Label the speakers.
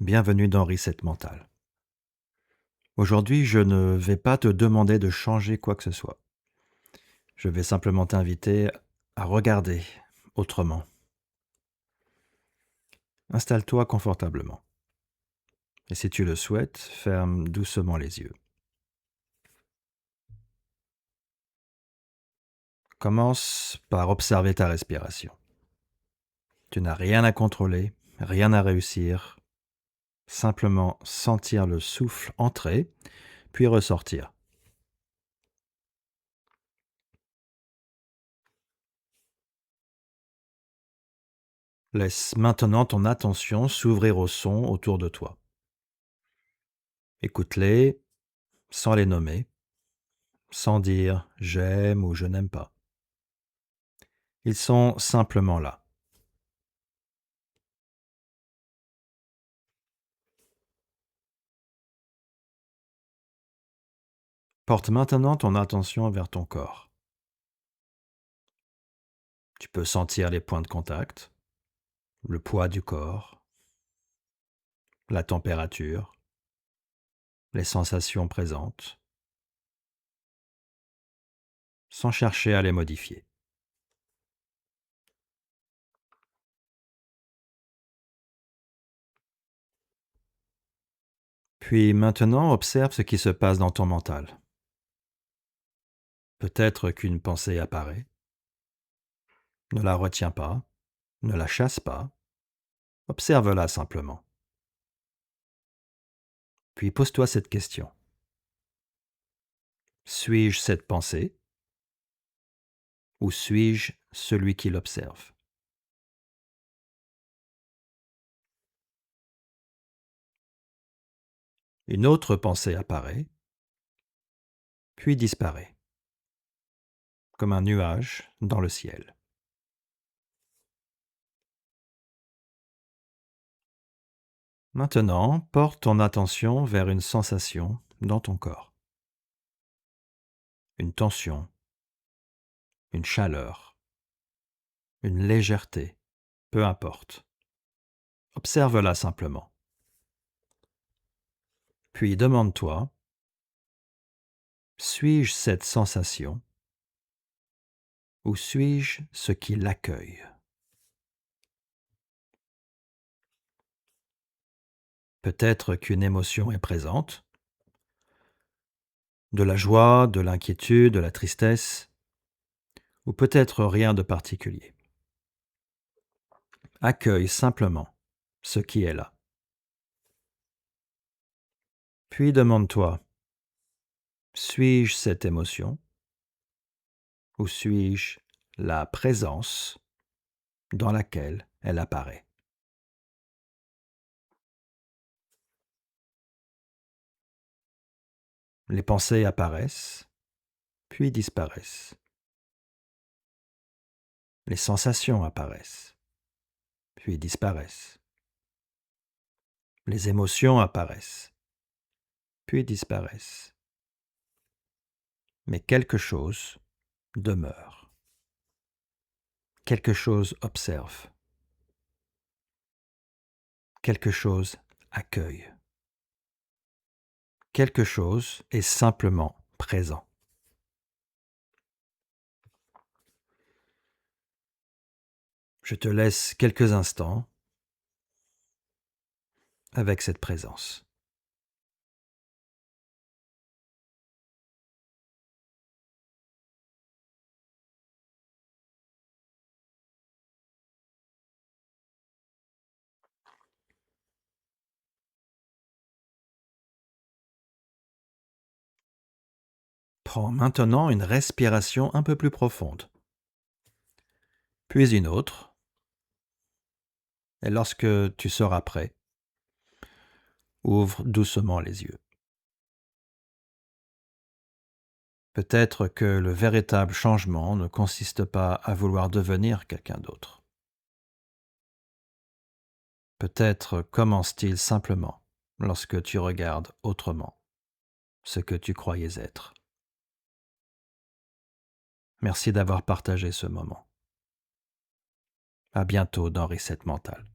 Speaker 1: Bienvenue dans Reset Mental. Aujourd'hui, je ne vais pas te demander de changer quoi que ce soit. Je vais simplement t'inviter à regarder autrement. Installe-toi confortablement. Et si tu le souhaites, ferme doucement les yeux. Commence par observer ta respiration. Tu n'as rien à contrôler, rien à réussir. Simplement sentir le souffle entrer, puis ressortir. Laisse maintenant ton attention s'ouvrir aux sons autour de toi. Écoute-les sans les nommer, sans dire j'aime ou je n'aime pas. Ils sont simplement là. Porte maintenant ton attention vers ton corps. Tu peux sentir les points de contact, le poids du corps, la température, les sensations présentes, sans chercher à les modifier. Puis maintenant, observe ce qui se passe dans ton mental. Peut-être qu'une pensée apparaît. Ne la retiens pas, ne la chasse pas, observe-la simplement. Puis pose-toi cette question. Suis-je cette pensée ou suis-je celui qui l'observe? Une autre pensée apparaît, puis disparaît, comme un nuage dans le ciel. Maintenant, porte ton attention vers une sensation dans ton corps. Une tension, une chaleur, une légèreté, peu importe. Observe-la simplement. Puis demande-toi, suis-je cette sensation ou suis-je ce qui l'accueille? Peut-être qu'une émotion est présente, de la joie, de l'inquiétude, de la tristesse, ou peut-être rien de particulier. Accueille simplement ce qui est là. Puis demande-toi, suis-je cette émotion ou suis-je la présence dans laquelle elle apparaît? Les pensées apparaissent, puis disparaissent. Les sensations apparaissent, puis disparaissent. Les émotions apparaissent, puis disparaissent. Mais quelque chose demeure. Quelque chose observe. Quelque chose accueille. Quelque chose est simplement présent. Je te laisse quelques instants avec cette présence. Prends maintenant une respiration un peu plus profonde, puis une autre, et lorsque tu seras prêt, ouvre doucement les yeux. Peut-être que le véritable changement ne consiste pas à vouloir devenir quelqu'un d'autre. Peut-être commence-t-il simplement lorsque tu regardes autrement ce que tu croyais être. Merci d'avoir partagé ce moment. À bientôt dans Reset Mental.